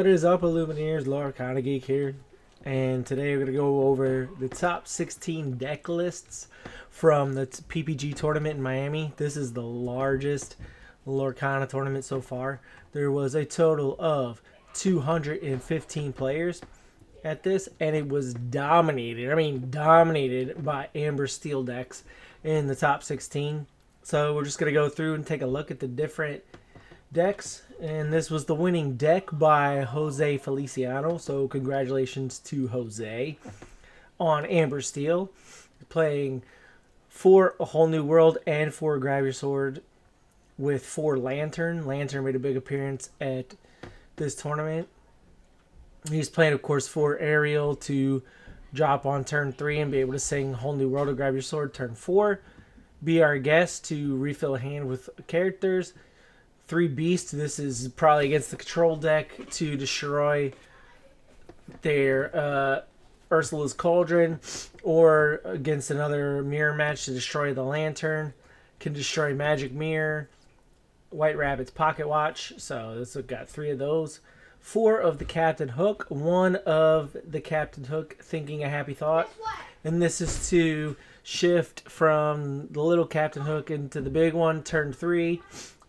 What is up, Illumineers? Lorcana Geek here, and today we're going to go over the top 16 deck lists from the PPG tournament in Miami. This is the largest Lorcana tournament so far. There was a total of 215 players at this, and it was dominated by Amber Steel decks in the top 16. So we're just going to go through and take a look at the different decks, and this was the winning deck by Jose Feliciano, so congratulations to Jose on Amber Steel, playing for A Whole New World and for Grab Your Sword with 4 Lantern. Lantern made a big appearance at this tournament. He's playing, of course, for Ariel to drop on turn 3 and be able to sing Whole New World or Grab Your Sword turn 4. Be Our Guest to refill a hand with characters. 3 Beast, this is probably against the control deck to destroy their Ursula's Cauldron, or against another mirror match to destroy the Lantern. Can destroy Magic Mirror, White Rabbit's Pocket Watch, so this has got 3 of those. 4 of the Captain Hook, 1 of the Captain Hook Thinking a Happy Thought, and this is to shift from the little Captain Hook into the big one, turn 3.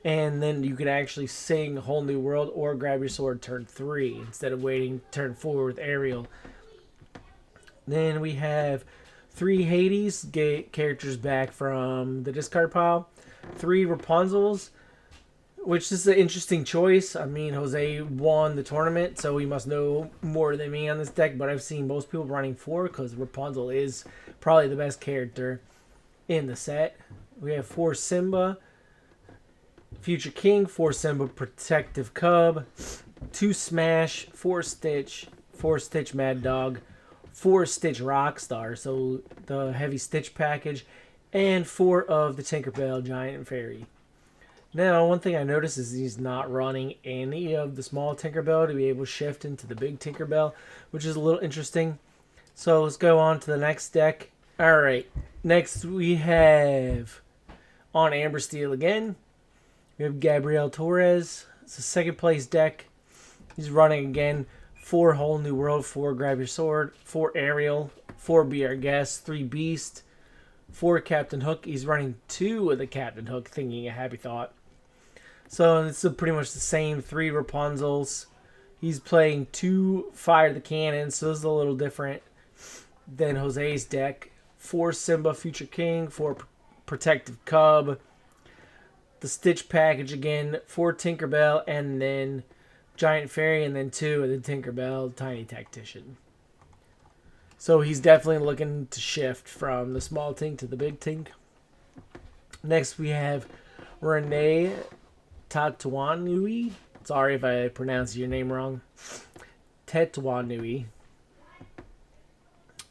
And then you can actually sing Whole New World or Grab Your Sword turn 3 instead of waiting turn 4 with Ariel. Then we have 3 Hades, get characters back from the discard pile. 3 Rapunzels, which is an interesting choice. I mean, Jose won the tournament, so he must know more than me on this deck. But I've seen most people running 4 because Rapunzel is probably the best character in the set. We have 4 Simba, Future King, 4 Simba Protective Cub, 2 Smash, 4 Stitch, 4 Stitch Mad Dog, 4 Stitch Rockstar, so the heavy Stitch package, and 4 of the Tinkerbell Giant Fairy. Now, one thing I noticed is he's not running any of the small Tinkerbell to be able to shift into the big Tinkerbell, which is a little interesting. So let's go on to the next deck. Alright, next we have on Amber Steel again. We have Gabriel Torres. It's a second place deck. He's running again 4 Whole New World, 4 Grab Your Sword, 4 Ariel, 4 Be Our Guest, 3 Beast, 4 Captain Hook. He's running 2 of the Captain Hook Thinking a Happy Thought. So it's pretty much the same 3 Rapunzels. He's playing 2 Fire the Cannon, so this is a little different than Jose's deck. 4 Simba Future King, 4 Protective Cub, the Stitch package again, 4 Tinkerbell, and then Giant Fairy, and then 2 of the Tinkerbell Tiny Tactician. So he's definitely looking to shift from the small Tink to the big Tink. Next we have Renee Tatwanui. Sorry if I pronounced your name wrong. Tetwanui.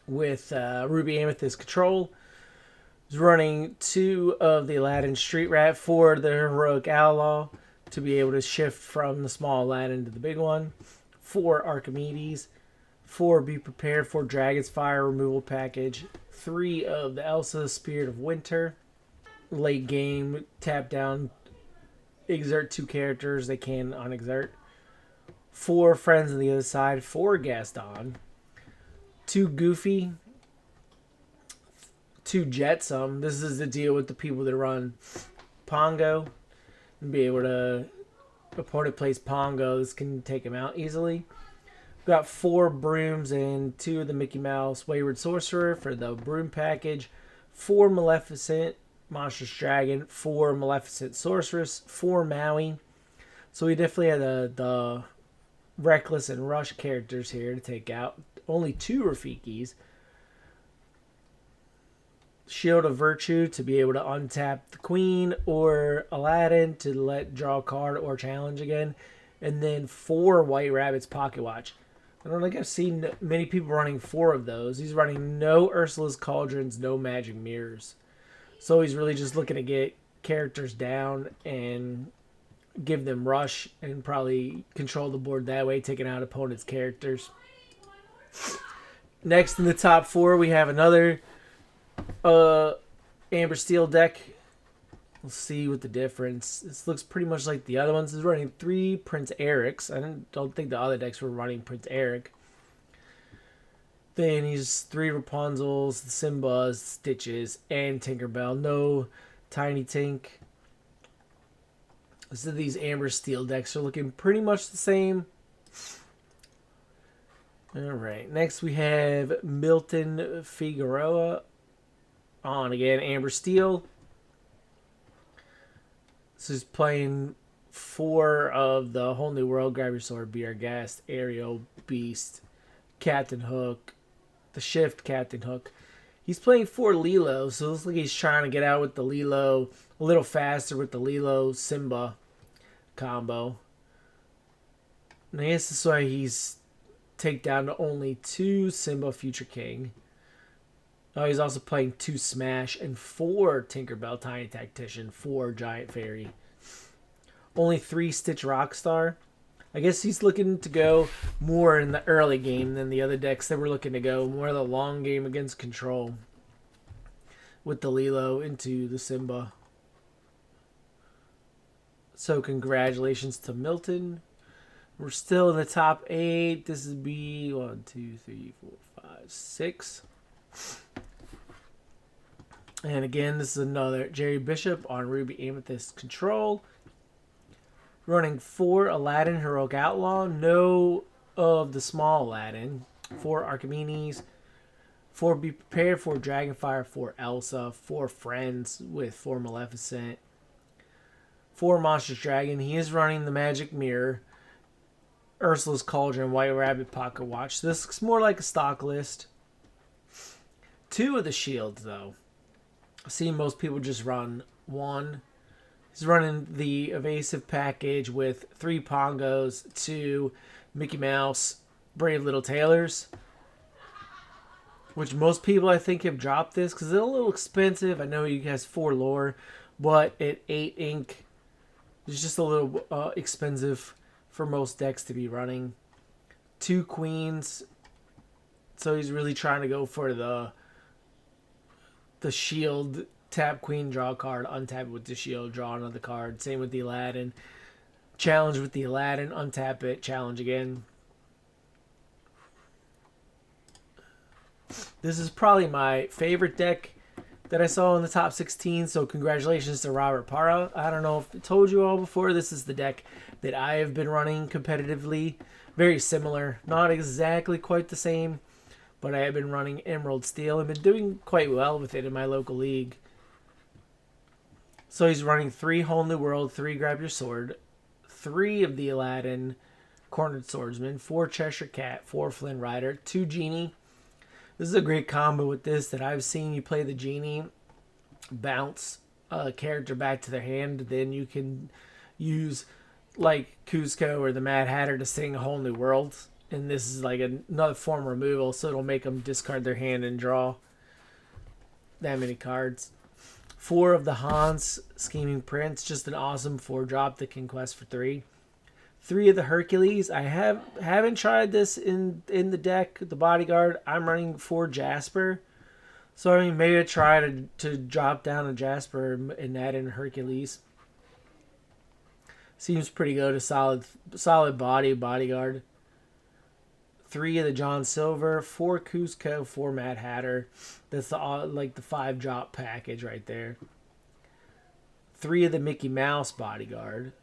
With Ruby Amethyst Control. Is running 2 of the Aladdin Street Rat for the Heroic Outlaw to be able to shift from the small Aladdin to the big one. 4 Archimedes. 4 Be Prepared for Dragon's Fire Removal Package. 3 of the Elsa Spirit of Winter. Late game, tap down, exert 2 characters they can unexert. 4 Friends on the other side. 4 Gaston. 2 Goofy. 2 Jetsam. This is the deal with the people that run Pongo. And be able to, opponent plays Pongo, this can take him out easily. We've got 4 Brooms and 2 of the Mickey Mouse Wayward Sorcerer for the Broom package. 4 Maleficent Monstrous Dragon. 4 Maleficent Sorceress. 4 Maui. So we definitely had the Reckless and Rush characters here to take out. Only 2 Rafikis. Shield of Virtue to be able to untap the Queen or Aladdin to draw a card or challenge again. And then 4 White Rabbit's Pocket Watch. I don't think I've seen many people running 4 of those. He's running no Ursula's Cauldrons, no Magic Mirrors. So he's really just looking to get characters down and give them rush and probably control the board that way, taking out opponents' characters. Next in the top 4, we have another Amber Steel deck We'll see what the difference. This looks pretty much like the other ones. It's running 3 Prince Erics. I don't think the other decks were running Prince Eric. Then he's 3 Rapunzels, the Simbas, Stitches, and Tinkerbell. No Tiny Tink. So these Amber Steel decks are looking pretty much the same. Alright, next we have Milton Figueroa on again, Amber Steel. This is playing 4 of the Whole New World, Grab Your Sword, Be Our Guest, Ariel, Beast, Captain Hook, the Shift, Captain Hook. He's playing 4 Lilo, so it looks like he's trying to get out with the Lilo a little faster with the Lilo Simba combo. And I guess that's why he's take down to only 2 Simba Future King. Oh, he's also playing 2 Smash and 4 Tinkerbell Tiny Tactician, 4 Giant Fairy. Only 3 Stitch Rockstar. I guess he's looking to go more in the early game than the other decks that were looking to go more the long game against Control with the Lilo into the Simba. So congratulations to Milton. We're still in the top 8. This is B 1, 2, 3, 4, 5, 6. And again, this is another Jerry Bishop on Ruby Amethyst Control. Running 4 Aladdin Heroic Outlaw. No of the small Aladdin. 4 Archimedes. 4 Be Prepared. 4 Dragonfire. 4 Elsa. 4 Friends with 4 Maleficent. 4 Monstrous Dragon. He is running the Magic Mirror. Ursula's Cauldron, White Rabbit, Pocket Watch. This looks more like a stock list. 2 of the shields, though. I see most people just run 1. He's running the evasive package with 3 Pongos, 2 Mickey Mouse, Brave Little Tailors. Which most people, I think, have dropped this because it's a little expensive. I know he has 4 lore, but at 8 ink, it's just a little expensive for most decks to be running. 2 Queens. So he's really trying to go for the shield, tap Queen, draw a card, untap it with the shield, draw another card. Same with the Aladdin. Challenge with the Aladdin, untap it, challenge again. This is probably my favorite deck that I saw in the top 16, so congratulations to Robert Parra. I don't know if I told you all before, this is the deck that I have been running competitively. Very similar, not exactly quite the same, but I have been running Emerald Steel and been doing quite well with it in my local league. So he's running 3 Whole New World, 3 Grab Your Sword, 3 of the Aladdin Cornered Swordsman, 4 Cheshire Cat, 4 Flynn Rider, 2 Genie. This is a great combo with this that I've seen. You play the Genie, bounce a character back to their hand, then you can use like Kuzco or the Mad Hatter to sing a Whole New World. And this is like another form of removal, so it'll make them discard their hand and draw that many cards. 4 of the Hans Scheming Prince, just an awesome 4-drop that can quest for 3. 3 of the Hercules. I haven't tried this in the deck, the Bodyguard. I'm running 4 Jasper. So I mean maybe I try to drop down a Jasper and add in Hercules. Seems pretty good, a solid bodyguard. 3 of the John Silver, 4 Kuzco, 4 Mad Hatter. That's the 5-drop package right there. 3 of the Mickey Mouse Bodyguard.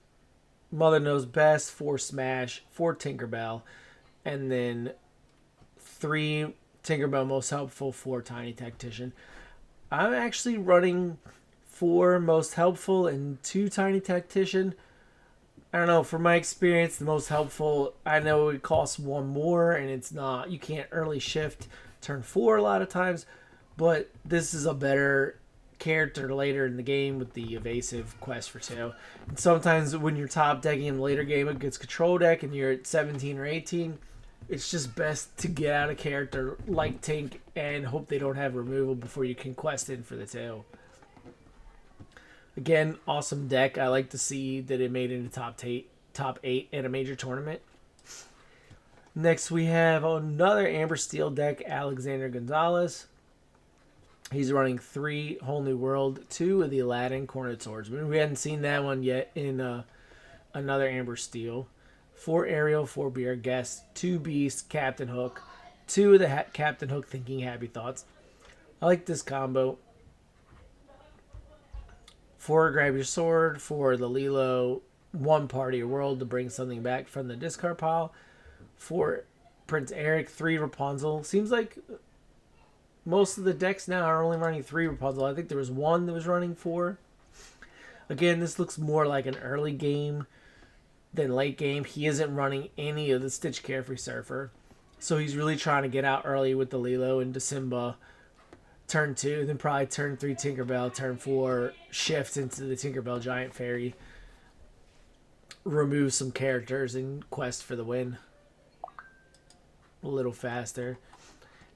Mother Knows Best, 4 Smash, 4 Tinkerbell, and then 3 Tinkerbell Most Helpful, 4 Tiny Tactician. I'm actually running 4 Most Helpful and 2 Tiny Tactician. I don't know, from my experience, the Most Helpful, I know it costs 1 more, and it's not, you can't early shift turn 4 a lot of times, but this is a better character later in the game with the evasive quest for 2. And sometimes when you're top decking in the later game against Control deck and you're at 17 or 18, it's just best to get out a character like Tink and hope they don't have removal before you can quest in for the 2. Again, awesome deck. I like to see that it made it into top 8 at a major tournament. Next, we have another Amber Steel deck, Alexander Gonzalez. He's running 3 Whole New World, 2 of the Aladdin Cornered Swordsman. We hadn't seen that one yet in another Amber Steel. 4 Ariel, 4 Be Our Guest, 2 Beast, Captain Hook, 2 of the Captain Hook Thinking Happy Thoughts. I like this combo. 4 Grab Your Sword, 4 the Lilo, 1 Party Your World to bring something back from the discard pile. 4 Prince Eric, 3 Rapunzel. Seems like most of the decks now are only running 3 Rapunzel. I think there was 1 that was running 4. Again, this looks more like an early game than late game. He isn't running any of the Stitch Carefree Surfer. So he's really trying to get out early with the Lilo and Simba. Turn 2, then probably turn 3 Tinkerbell, turn 4 shift into the Tinkerbell Giant Fairy. Remove some characters and quest for the win. A little faster.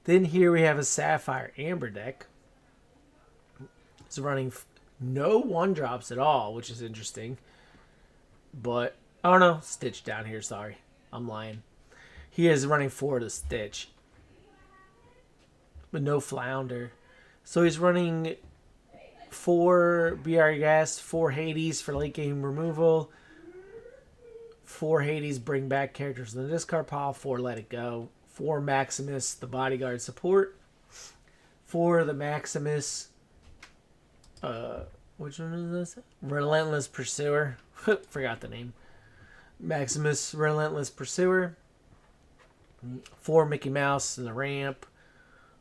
Then here we have a Sapphire Amber deck. It's running no 1-drops at all, which is interesting. But, oh no, Stitch down here, sorry. I'm lying. He is running 4 to Stitch. But no Flounder. So he's running 4 BR Gas, 4 Hades for late game removal. 4 Hades bring back characters in the discard pile. 4 Let It Go. 4 Maximus, the bodyguard support. 4 the Maximus. Which one is this? Relentless Pursuer. Forgot the name. Maximus, Relentless Pursuer. 4 Mickey Mouse in the ramp.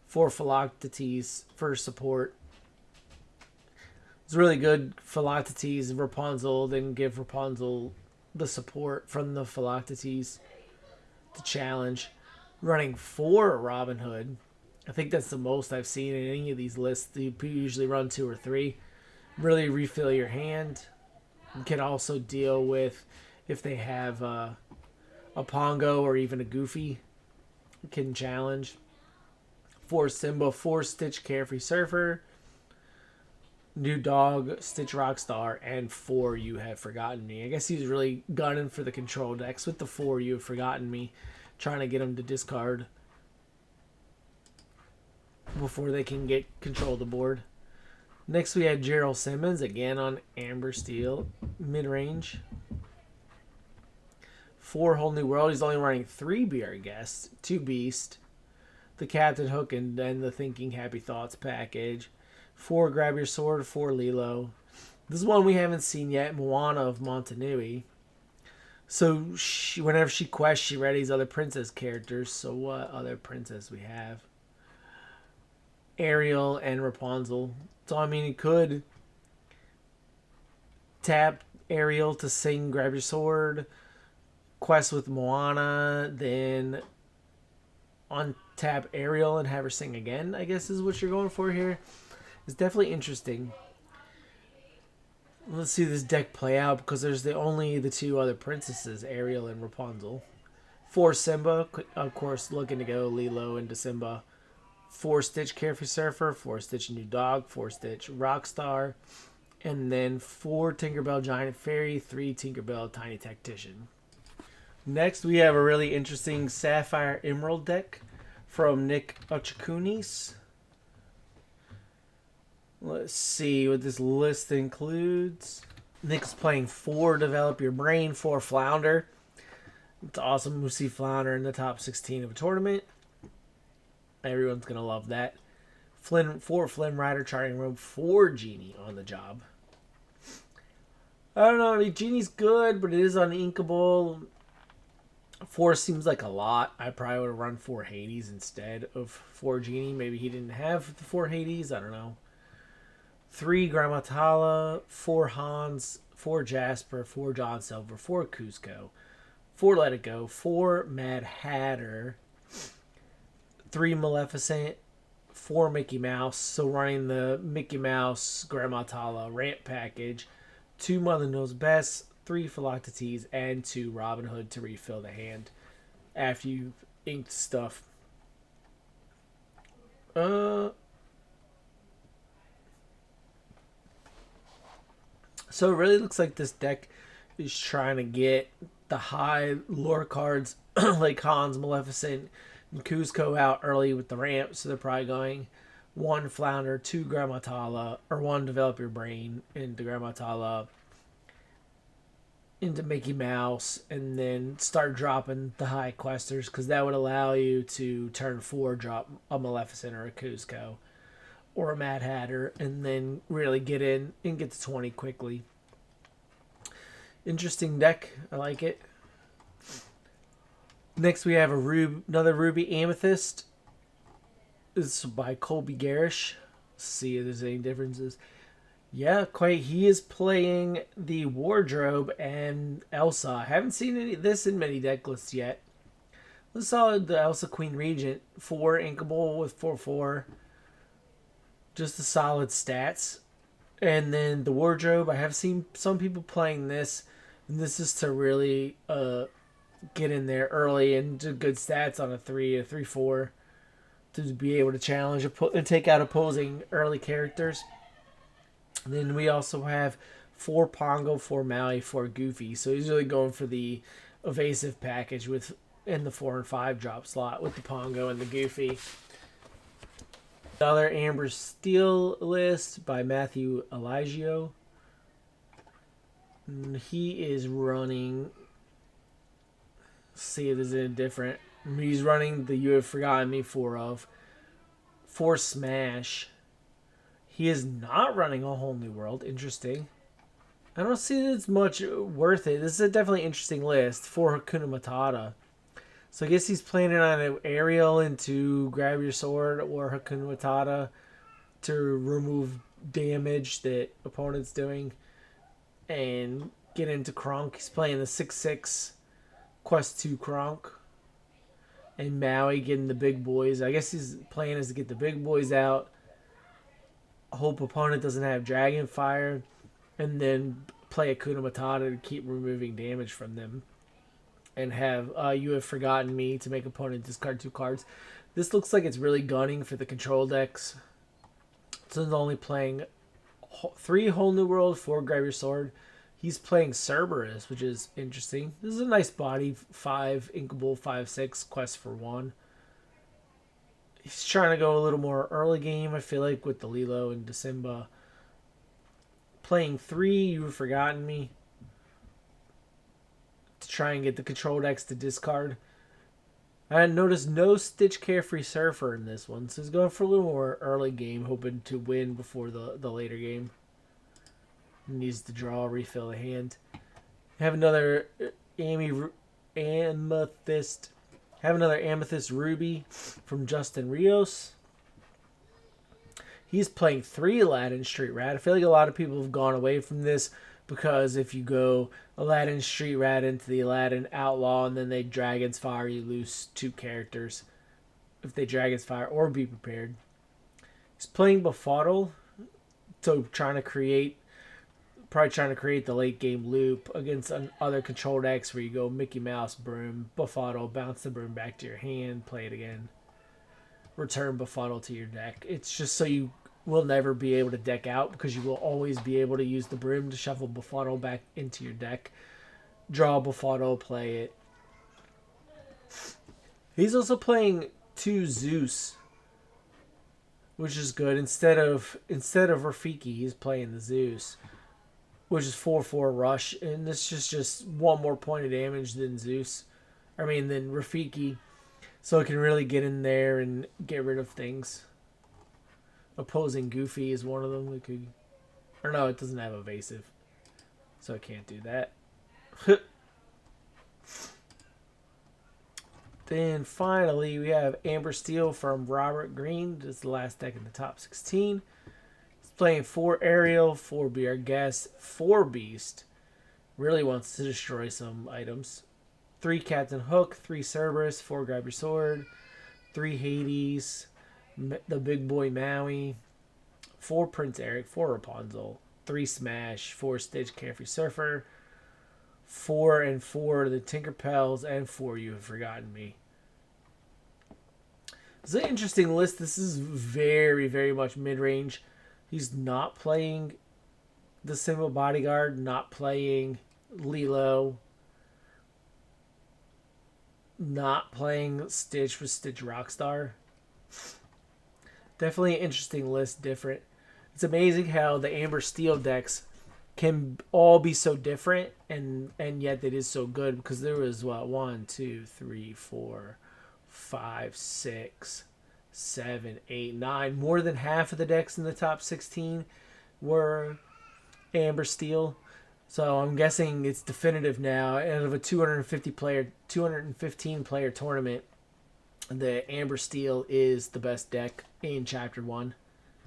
4 Philoctetes for support. It's really good. Philoctetes, Rapunzel, then give Rapunzel the support from the Philoctetes to challenge. Running 4 Robin Hood. I think that's the most I've seen in any of these lists. You usually run 2 or 3. Really refill your hand. You can also deal with if they have a Pongo or even a Goofy. You can challenge. 4 Simba, 4 Stitch Carefree Surfer. New Dog, Stitch Rockstar, and 4 You Have Forgotten Me. I guess he's really gunning for the control decks with the 4 You Have Forgotten Me. Trying to get them to discard before they can get control of the board. Next we had Gerald Simmons, again on Amber Steel, mid-range. 4 Whole New World. He's only running 3 BR Guests, 2 Beast, the Captain Hook, and then the Thinking Happy Thoughts package. 4 Grab Your Sword, 4 Lilo. This is one we haven't seen yet, Moana of Montanui. So whenever she quests, she readies other princess characters. So what other princess we have? Ariel and Rapunzel. So I mean, he could tap Ariel to sing Grab Your Sword, quest with Moana, then untap Ariel and have her sing again, I guess is what you're going for here. It's definitely interesting. Let's see this deck play out because there's only the 2 other princesses, Ariel and Rapunzel. 4 Simba, of course, looking to go Lilo into Simba. 4 Stitch Carefree Surfer, 4 Stitch New Dog, 4 Stitch Rockstar, and then 4 Tinkerbell Giant Fairy, 3 Tinkerbell Tiny Tactician. Next, we have a really interesting Sapphire Emerald deck from Nick Ochakunis. Let's see what this list includes. Nick's playing 4 Develop Your Brain, 4 Flounder. It's awesome to see Flounder in the top 16 of a tournament. Everyone's going to love that. 4 Flynn Rider, Charting Room, 4 Genie on the job. I don't know, I mean, Genie's good, but it is uninkable. 4 seems like a lot. I probably would have run 4 Hades instead of 4 Genie. Maybe he didn't have the 4 Hades, I don't know. 3 Grammatala, 4 Hans, 4 Jasper, 4 John Silver, 4 Cusco, 4 Let It Go, 4 Mad Hatter, 3 Maleficent, 4 Mickey Mouse. So running the Mickey Mouse Grammatala ramp package, 2 Mother Knows Best, 3 Philoctetes, and 2 Robin Hood to refill the hand after you've inked stuff. So it really looks like this deck is trying to get the high lore cards like Hans, Maleficent, and Cusco out early with the ramp. So they're probably going 1 Flounder, 2 Grammatala, or 1 Develop Your Brain into Grammatala, into Mickey Mouse, and then start dropping the high questers, because that would allow you to turn 4 drop a Maleficent or a Kuzco or a Mad Hatter, and then really get in and get to 20 quickly. Interesting deck. I like it. Next we have another Ruby Amethyst. This is by Colby Garish. See if there's any differences. Yeah, quite. He is playing the Wardrobe and Elsa. I haven't seen any of this in many deck lists yet. We saw the Elsa Queen Regent, 4 inkable with 4/4. Just the solid stats. And then the Wardrobe, I have seen some people playing this, and this is to really get in there early and do good stats on a 3/4 to be able to challenge and take out opposing early characters. And then we also have 4 Pongo, 4 Maui, 4 Goofy. So he's really going for the evasive package with in the 4 and 5 drop slot with the Pongo and the Goofy. Another Amber Steel list by Matthew Eligio. He is running. Let's see if there's any different. He's running the You Have Forgotten Me 4 Smash. He is not running a whole new world. Interesting. I don't see that it's much worth it. This is a definitely interesting list for Hakuna Matata. So I guess he's planning on an aerial into Grab Your Sword or Hakuna Matata to remove damage that opponent's doing and get into Kronk. He's playing the 6/6 Quest 2 Kronk. And Maui getting the big boys. I guess his plan is to get the big boys out. Hope opponent doesn't have Dragon Fire. And then play Hakuna Matata to keep removing damage from them. And have You Have Forgotten Me to make opponent discard 2 cards. This looks like it's really gunning for the control decks. So he's only playing 3 Whole New World, 4 Grab Your Sword. He's playing Cerberus, which is interesting. This is a nice body. 5 inkable, 5/6 quest for 1. He's trying to go a little more early game, I feel like, with the Lilo and December. Playing 3 You Have Forgotten Me to try and get the control decks to discard. I noticed no Stitch Carefree Surfer in this one, so he's going for a little more early game, hoping to win before the later game. Needs to draw, refill the hand. Have another Amethyst. Have another Amethyst Ruby from Justin Rios. He's playing 3 Aladdin Street Rat. I feel like a lot of people have gone away from this because if you go Aladdin Street Rat into the Aladdin Outlaw and then they Dragon's Fire, you lose 2 characters. If they Dragon's Fire or Be Prepared. He's playing Befuddle. So probably trying to create the late game loop against other control decks where you go Mickey Mouse, Broom, Befuddle, bounce the Broom back to your hand, play it again. Return Befuddle to your deck. It's just so you will never be able to deck out because you will always be able to use the Broom to shuffle Befuddle back into your deck. Draw Befuddle, play it. He's also playing 2 Zeus, which is good. Instead of Rafiki, he's playing the Zeus, which is 4/4 rush, and this is just 1 more point of damage than than Rafiki, so it can really get in there and get rid of things. Opposing Goofy is one of them. It doesn't have evasive, so it can't do that. Then finally we have Amber Steel from Robert Green. This is the last deck in the top 16. Playing 4 Ariel, 4 Be Our Guest, 4 Beast. Really wants to destroy some items. 3 Captain Hook, 3 Cerberus, 4 Grab Your Sword, 3 Hades, the Big Boy Maui, 4 Prince Eric, 4 Rapunzel, 3 Smash, 4 Stitch Carefree Surfer, 4 and 4 the Tinkerpells, and 4 You Have Forgotten Me. It's an interesting list. This is very, very much mid-range. He's not playing the Simba Bodyguard, not playing Lilo, not playing Stitch with Stitch Rockstar. Definitely an interesting list, different. It's amazing how the Amber Steel decks can all be so different and yet it is so good because there was what 1, 2, 3, 4, 5, 6, 7, 8, 9. More than half of the decks in the top 16 were Amber Steel. So I'm guessing it's definitive now. Out of a 215 player tournament, the Amber Steel is the best deck in Chapter 1.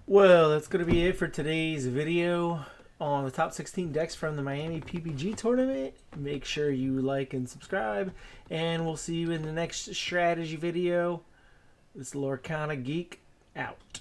Well, that's going to be it for today's video on the top 16 decks from the Miami PPG tournament. Make sure you like and subscribe, and we'll see you in the next strategy video. This is Lorcana Geek out.